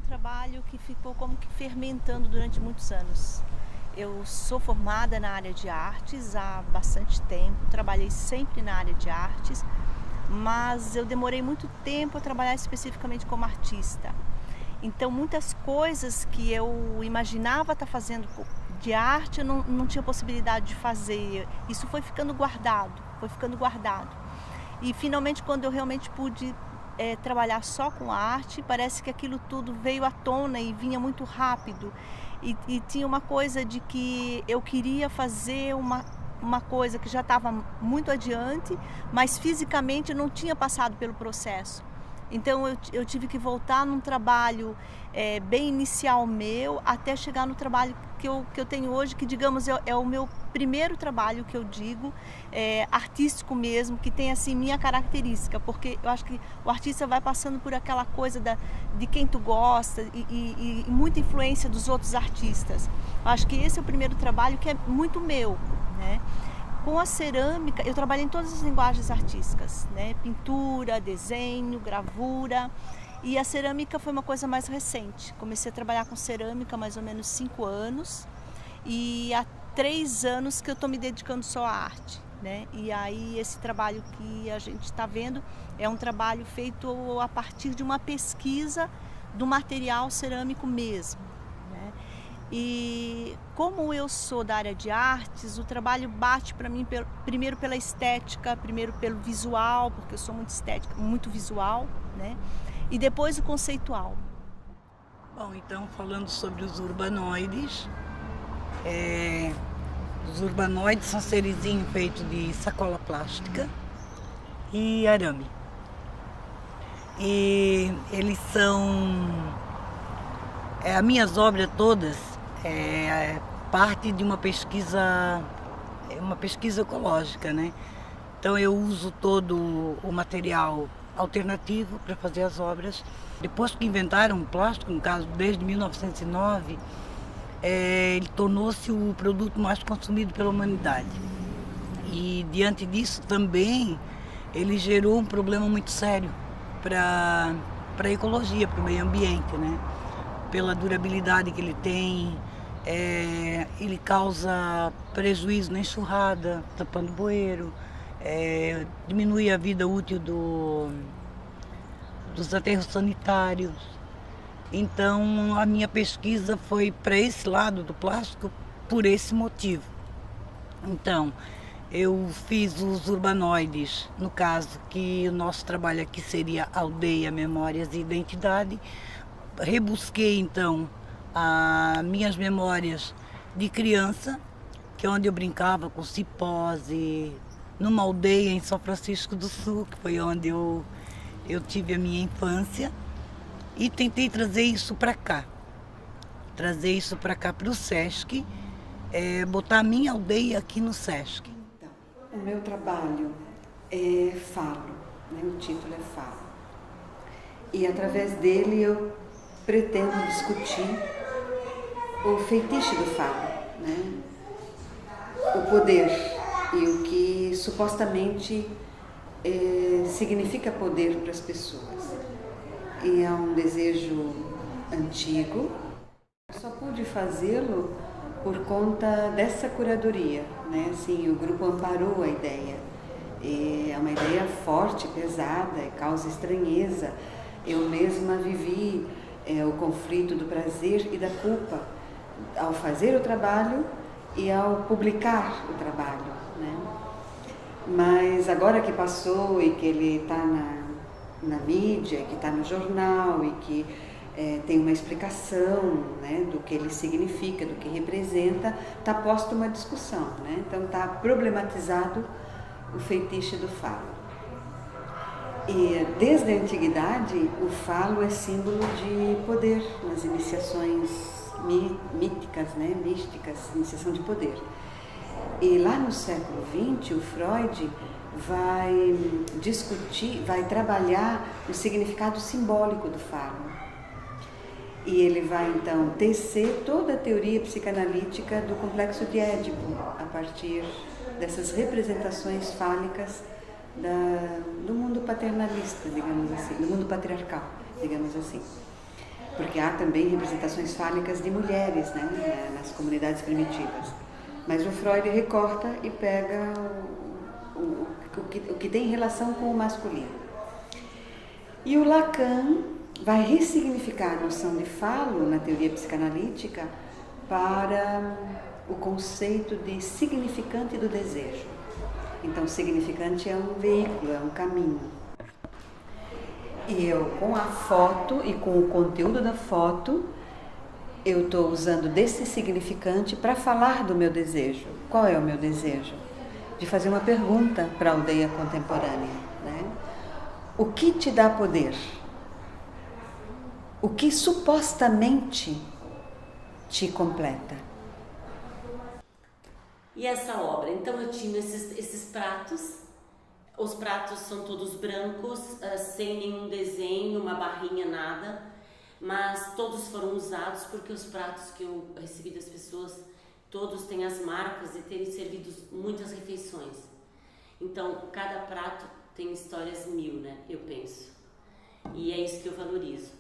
trabalho que ficou como que fermentando durante muitos anos. Eu sou formada na área de artes há bastante tempo, trabalhei sempre na área de artes, mas eu demorei muito tempo a trabalhar especificamente como artista. Então, muitas coisas que eu imaginava estar fazendo de arte, eu não tinha possibilidade de fazer. Isso foi ficando guardado, foi ficando guardado. E finalmente, quando eu realmente pude trabalhar só com a arte, parece que aquilo tudo veio à tona e vinha muito rápido. E tinha uma coisa de que eu queria fazer uma coisa que já estava muito adiante, mas fisicamente não tinha passado pelo processo. Então eu tive que voltar num trabalho bem inicial meu, até chegar no trabalho que eu tenho hoje, que digamos é o meu primeiro trabalho, que eu digo, artístico mesmo, que tem assim minha característica, porque eu acho que o artista vai passando por aquela coisa de quem tu gosta e muita influência dos outros artistas. Eu acho que esse é o primeiro trabalho que é muito meu, né? Com a cerâmica, eu trabalhei em todas as linguagens artísticas, né? Pintura, desenho, gravura. E a cerâmica foi uma coisa mais recente. Comecei a trabalhar com cerâmica há mais ou menos 5 anos. E há 3 anos que eu estou me dedicando só à arte, né? E aí esse trabalho que a gente está vendo é um trabalho feito a partir de uma pesquisa do material cerâmico mesmo, né? E como eu sou da área de artes, o trabalho bate para mim primeiro pela estética, primeiro pelo visual, porque eu sou muito estética, muito visual, né? E depois o conceitual. Bom, então falando sobre os urbanoides, os urbanoides são serizinhos feitos de sacola plástica e arame. E eles são... as minhas obras todas parte de uma pesquisa ecológica, né? Então eu uso todo o material alternativo para fazer as obras. Depois que inventaram o plástico, no caso desde 1909, ele tornou-se o produto mais consumido pela humanidade. E diante disso também ele gerou um problema muito sério para a ecologia, para o meio ambiente, né? Pela durabilidade que ele tem, ele causa prejuízo na enxurrada, tapando bueiro, diminui a vida útil dos aterros sanitários. Então a minha pesquisa foi para esse lado do plástico por esse motivo. Então eu fiz os urbanoides, no caso que o nosso trabalho aqui seria aldeia, memórias e identidade. Rebusquei então as minhas memórias de criança, que é onde eu brincava com cipós, e numa aldeia em São Francisco do Sul, que foi onde eu tive a minha infância, e tentei trazer isso para cá. Trazer isso para cá, para o Sesc, botar a minha aldeia aqui no Sesc. Então, o meu trabalho é Falo, né? O título é Falo. E através dele eu pretendo discutir o feitiço do falo, né? O poder e o que supostamente significa poder para as pessoas. E é um desejo antigo. Só pude fazê-lo por conta dessa curadoria, né? Assim, o grupo amparou a ideia. É uma ideia forte, pesada, causa estranheza. Eu mesma vivi o conflito do prazer e da culpa ao fazer o trabalho e ao publicar o trabalho, né? Mas agora que passou e que ele está na mídia, que está no jornal e que tem uma explicação, né, do que ele significa, do que representa, está posta uma discussão, né? Então está problematizado o feitiço do falo. E desde a antiguidade, o falo é símbolo de poder nas iniciações míticas, né? Místicas, iniciação de poder. E lá no século XX, o Freud vai discutir, vai trabalhar o significado simbólico do falo. E ele vai então tecer toda a teoria psicanalítica do complexo de Édipo, a partir dessas representações fálicas do mundo paternalista, digamos assim, do mundo patriarcal, digamos assim. porque há também representações fálicas de mulheres, né, nas comunidades primitivas. Mas o Freud recorta e pega o que tem relação com o masculino. E o Lacan vai ressignificar a noção de falo na teoria psicanalítica para o conceito de significante do desejo. Então, significante é um veículo, é um caminho. E eu, com a foto e com o conteúdo da foto, eu estou usando desse significante para falar do meu desejo. Qual é o meu desejo? De fazer uma pergunta para a aldeia contemporânea, né? O que te dá poder? O que supostamente te completa? E essa obra? Então eu tinha esses pratos. Os pratos são todos brancos, sem nenhum desenho, uma barrinha, nada. Mas todos foram usados porque os pratos que eu recebi das pessoas, todos têm as marcas de terem servido muitas refeições. Então, cada prato tem histórias 1000, né? Eu penso. E é isso que eu valorizo.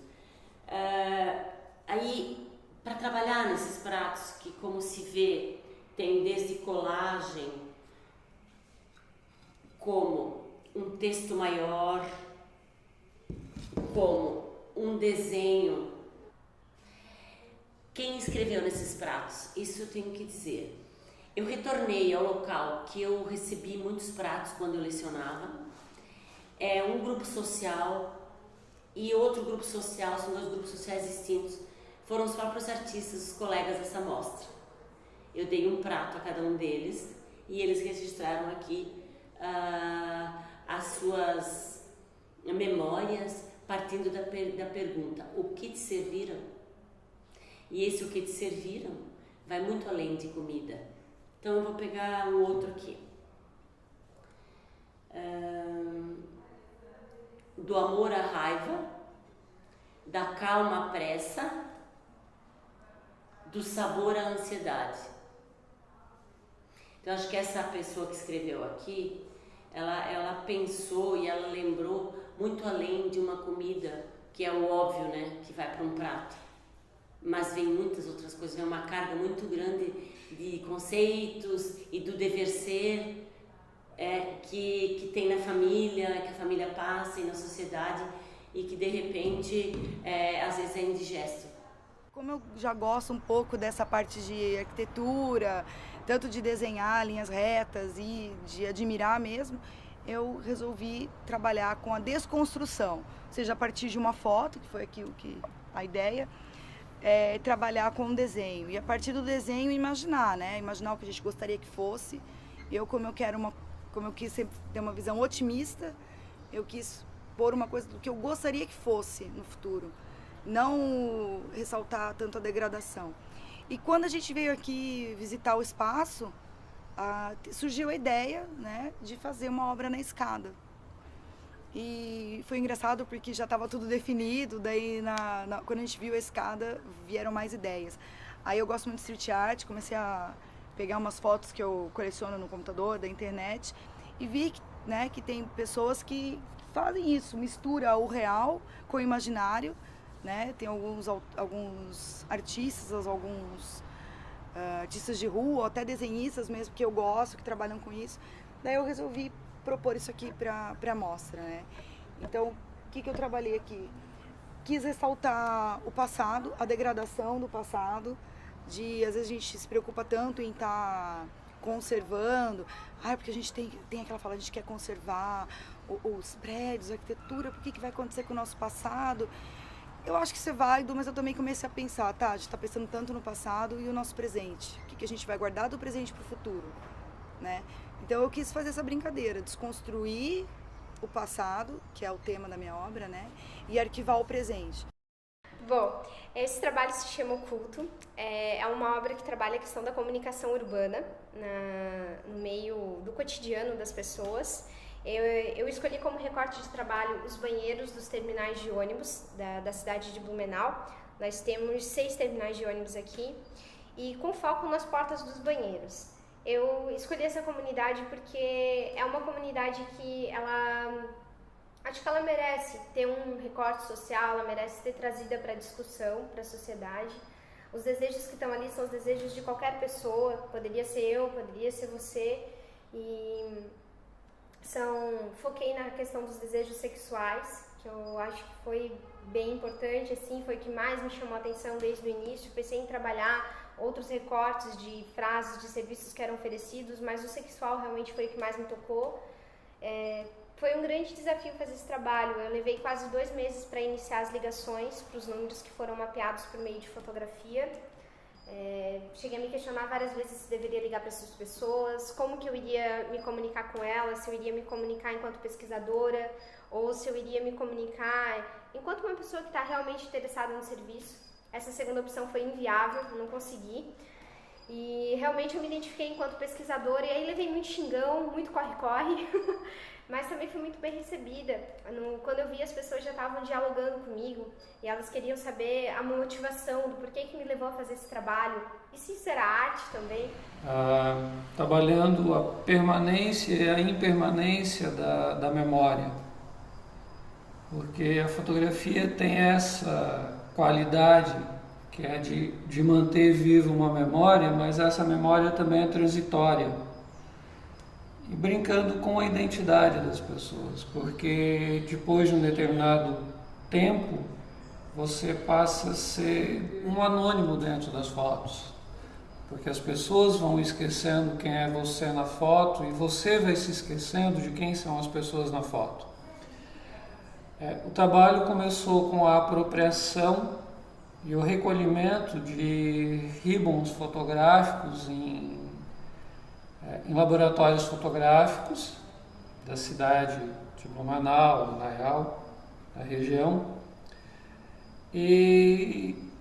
Aí, para trabalhar nesses pratos, que como se vê, tem desde colagem, como um texto maior, como um desenho. Quem escreveu nesses pratos? Isso eu tenho que dizer. Eu retornei ao local que eu recebi muitos pratos quando eu lecionava. É um grupo social e outro grupo social, são 2 grupos sociais distintos. Foram os próprios artistas, os colegas dessa mostra. Eu dei um prato a cada um deles e eles registraram aqui as suas memórias partindo da pergunta: o que te serviram? E esse o que te serviram vai muito além de comida. Então eu vou pegar um outro aqui. Do amor à raiva, da calma à pressa, do sabor à ansiedade. Então acho que essa pessoa que escreveu aqui, ela pensou e ela lembrou muito além de uma comida, que é o óbvio, né, que vai para um prato. Mas vem muitas outras coisas, vem uma carga muito grande de conceitos e do dever ser que tem na família, que a família passa e na sociedade e que de repente às vezes é indigesto. Como eu já gosto um pouco dessa parte de arquitetura, tanto de desenhar linhas retas e de admirar mesmo, eu resolvi trabalhar com a desconstrução, ou seja, a partir de uma foto, que foi aqui a ideia, trabalhar com um desenho. E a partir do desenho imaginar, né? Imaginar o que a gente gostaria que fosse. Como eu quis sempre ter uma visão otimista, eu quis pôr uma coisa do que eu gostaria que fosse no futuro. Não ressaltar tanto a degradação. E quando a gente veio aqui visitar o espaço, surgiu a ideia, né, de fazer uma obra na escada. E foi engraçado porque já estava tudo definido, daí quando a gente viu a escada, vieram mais ideias. Aí eu gosto muito de street art, comecei a pegar umas fotos que eu coleciono no computador, da internet, e vi né, que tem pessoas que fazem isso, mistura o real com o imaginário, né? Tem alguns artistas, alguns artistas de rua, ou até desenhistas mesmo, que eu gosto, que trabalham com isso. Daí eu resolvi propor isso aqui para a mostra, né? Então, o que eu trabalhei aqui? Quis ressaltar o passado, a degradação do passado, às vezes a gente se preocupa tanto em estar conservando, porque a gente tem aquela fala, a gente quer conservar os prédios, a arquitetura, por que vai acontecer com o nosso passado? Eu acho que isso é válido, mas eu também comecei a pensar, a gente está pensando tanto no passado e o nosso presente. O que a gente vai guardar do presente para o futuro, né? Então eu quis fazer essa brincadeira, desconstruir o passado, que é o tema da minha obra, né? E arquivar o presente. Bom, esse trabalho se chama Oculto. É uma obra que trabalha a questão da comunicação urbana no meio do cotidiano das pessoas. Eu escolhi como recorte de trabalho os banheiros dos terminais de ônibus da cidade de Blumenau. Nós temos 6 terminais de ônibus aqui e com foco nas portas dos banheiros. Eu escolhi essa comunidade porque é uma comunidade que Acho que ela merece ter um recorte social, ela merece ser trazida para discussão, para a sociedade. Os desejos que estão ali são os desejos de qualquer pessoa, poderia ser eu, poderia ser você, e foquei na questão dos desejos sexuais, que eu acho que foi bem importante, assim, foi o que mais me chamou a atenção desde o início. Pensei em trabalhar outros recortes de frases, de serviços que eram oferecidos, mas o sexual realmente foi o que mais me tocou. Foi um grande desafio fazer esse trabalho. Eu levei quase 2 meses para iniciar as ligações para os números que foram mapeados por meio de fotografia. Cheguei a me questionar várias vezes se deveria ligar para essas pessoas, como que eu iria me comunicar com elas, se eu iria me comunicar enquanto pesquisadora ou se eu iria me comunicar enquanto uma pessoa que está realmente interessada no serviço. Essa segunda opção foi inviável, não consegui. E realmente eu me identifiquei enquanto pesquisadora e aí levei muito xingão, muito corre-corre, mas também fui muito bem recebida. Quando eu vi, as pessoas já estavam dialogando comigo e elas queriam saber a motivação do porquê que me levou a fazer esse trabalho e se isso era arte também. Trabalhando a permanência e a impermanência da memória, porque a fotografia tem essa qualidade que é de manter viva uma memória, mas essa memória também é transitória. E brincando com a identidade das pessoas, porque depois de um determinado tempo, você passa a ser um anônimo dentro das fotos. Porque as pessoas vão esquecendo quem é você na foto e você vai se esquecendo de quem são as pessoas na foto. O trabalho começou com a apropriação e o recolhimento de ribbons fotográficos em laboratórios fotográficos da cidade de Blumenau, Nayal, da região. E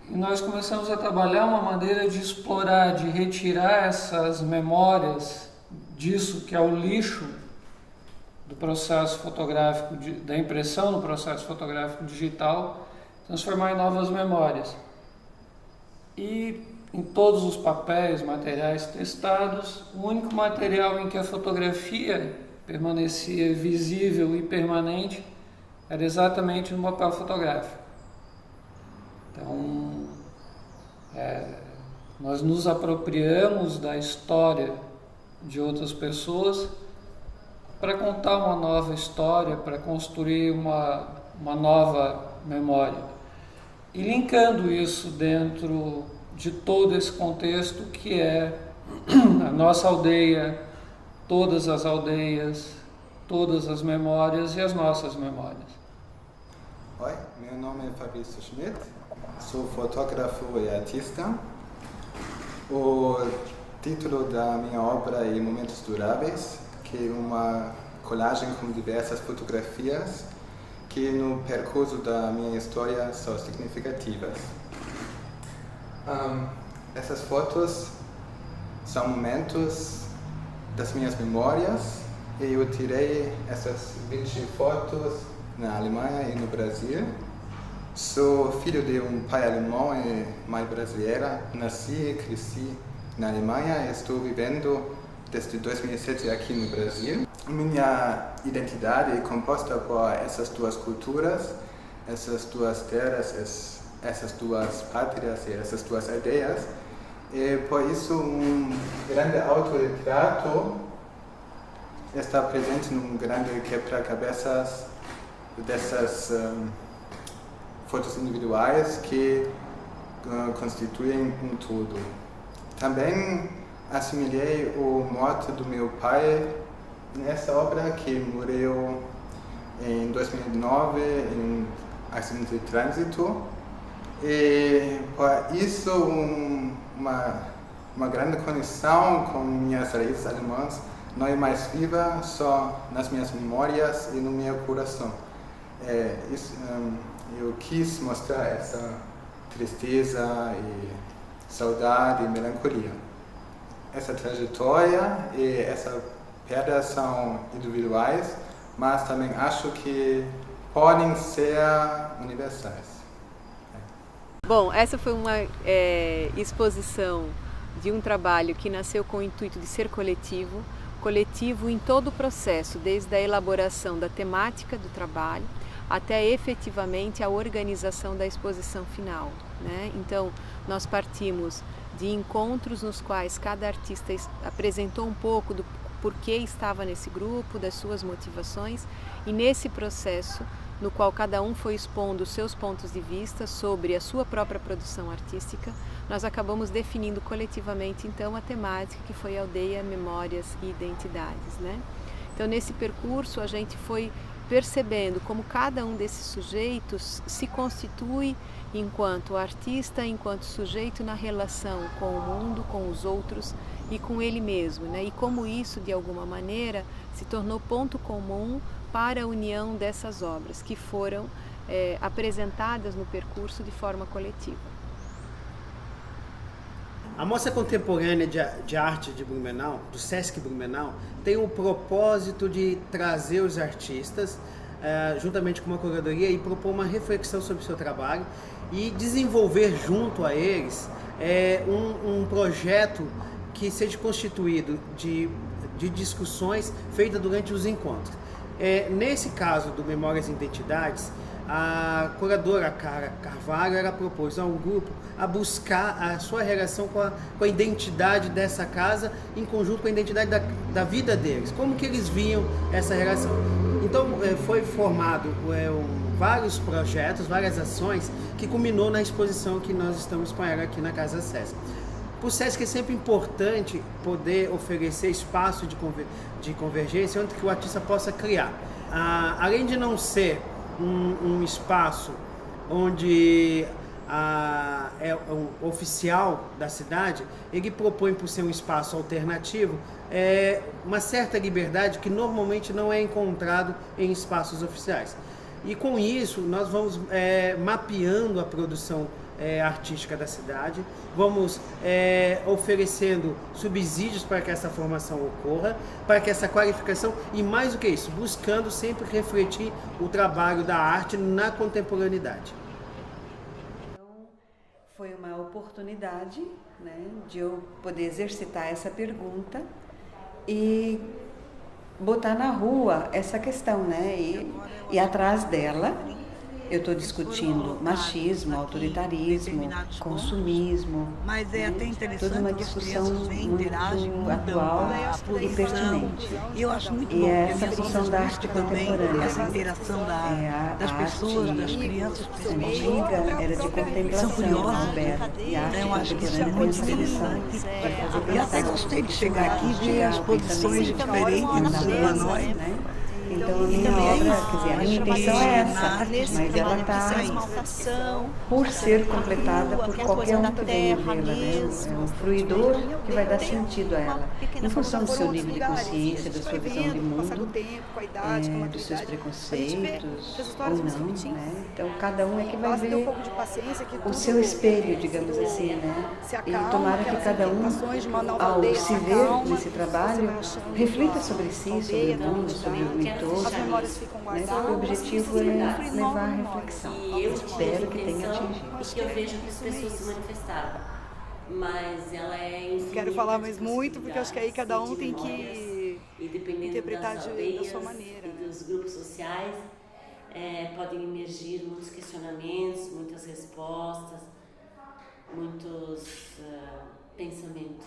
nós começamos a trabalhar uma maneira de explorar, de retirar essas memórias disso que é o lixo do processo fotográfico, da impressão no processo fotográfico digital, transformar em novas memórias. E em todos os papéis, materiais testados, o único material em que a fotografia permanecia visível e permanente era exatamente no papel fotográfico. Então, nós nos apropriamos da história de outras pessoas para contar uma nova história, para construir uma nova memória. E linkando isso dentro de todo esse contexto que é a nossa aldeia, todas as aldeias, todas as memórias e as nossas memórias. Oi, meu nome é Fabrício Schmidt, sou fotógrafo e artista. O título da minha obra é Momentos Duráveis, que é uma colagem com diversas fotografias que no percurso da minha história são significativas. Essas fotos são momentos das minhas memórias e eu tirei essas 20 fotos na Alemanha e no Brasil. Sou filho de um pai alemão e mãe brasileira. Nasci e cresci na Alemanha e estou vivendo desde 2007 aqui no Brasil. Minha identidade é composta por essas duas culturas, essas duas terras, essas duas pátrias e essas duas aldeias. E por isso um grande autorretrato está presente num grande quebra-cabeças dessas fotos individuais que constituem um todo. Também assimilei a morte do meu pai nessa obra, que morreu em 2009 em acidente de trânsito. E por isso uma grande conexão com minhas raízes alemãs não é mais viva só nas minhas memórias e no meu coração. Eu quis mostrar essa tristeza e saudade e melancolia. Essa trajetória e essa perda são individuais, mas também acho que podem ser universais. Bom, essa foi uma exposição de um trabalho que nasceu com o intuito de ser coletivo, coletivo em todo o processo, desde a elaboração da temática do trabalho até efetivamente a organização da exposição final, né? Então, nós partimos de encontros nos quais cada artista apresentou um pouco do porquê estava nesse grupo, das suas motivações, e nesse processo, no qual cada um foi expondo os seus pontos de vista sobre a sua própria produção artística, nós acabamos definindo coletivamente então a temática que foi Aldeia, Memórias e Identidades, né? Então, nesse percurso a gente foi percebendo como cada um desses sujeitos se constitui enquanto artista, enquanto sujeito na relação com o mundo, com os outros e com ele mesmo, né? E como isso, de alguma maneira, se tornou ponto comum para a união dessas obras que foram apresentadas no percurso de forma coletiva. A Mostra Contemporânea de Arte de Blumenau, do Sesc Blumenau, tem o propósito de trazer os artistas, juntamente com uma curadoria, e propor uma reflexão sobre o seu trabalho e desenvolver junto a eles um projeto que seja constituído de discussões feitas durante os encontros. Nesse caso do Memórias e Identidades, a curadora Cara Carvalho ela propôs a um grupo a buscar a sua relação com a identidade dessa casa, em conjunto com a identidade da vida deles, como que eles viam essa relação. Então foi formado vários projetos, várias ações, que culminou na exposição que nós estamos com ela aqui na Casa Sesc. Para o Sesc é sempre importante poder oferecer espaço de convergência onde que o artista possa criar. Além de não ser um espaço onde é um oficial da cidade, ele propõe, por ser um espaço alternativo, uma certa liberdade que normalmente não é encontrado em espaços oficiais. E com isso nós vamos mapeando a produção artística da cidade, vamos oferecendo subsídios para que essa formação ocorra, para que essa qualificação, e mais do que isso, buscando sempre refletir o trabalho da arte na contemporaneidade. Então, foi uma oportunidade, né, de eu poder exercitar essa pergunta e botar na rua essa questão, né, e atrás dela eu estou discutindo machismo, autoritarismo, consumismo, mas é até interessante, toda uma discussão muito atual e pertinente. E eu acho muito bom. E essa função da arte contemporânea, essa interação das pessoas, das crianças, antiga era de contemplação, são curiosas, aberta, e a arte eu acho que isso é muito interessante. E até gostei de chegar aqui e ver as posições diferentes dos humanoides, né? Então a minha obra, quer dizer, a minha intenção é essa, mas ela está, por ser completada por qualquer um que venha vê-la, né? É um fruidor que vai dar sentido a ela, em função do seu nível de consciência, da sua visão de mundo, dos seus preconceitos ou não, né? Então cada um é que vai ver o seu espelho, digamos assim, né? E tomara que cada um, ao se ver nesse trabalho, reflita sobre si, sobre o mundo, sobre o entorno. As memórias ficam guardadas. O objetivo é levar a reflexão. E eu espero que tenha atingido. Porque eu vejo que as pessoas se manifestaram, mas ela é infinita. Quero falar mais muito, porque acho que aí cada um tem que interpretar da sua maneira. E dos grupos sociais podem emergir muitos questionamentos, muitas respostas, muitos pensamentos.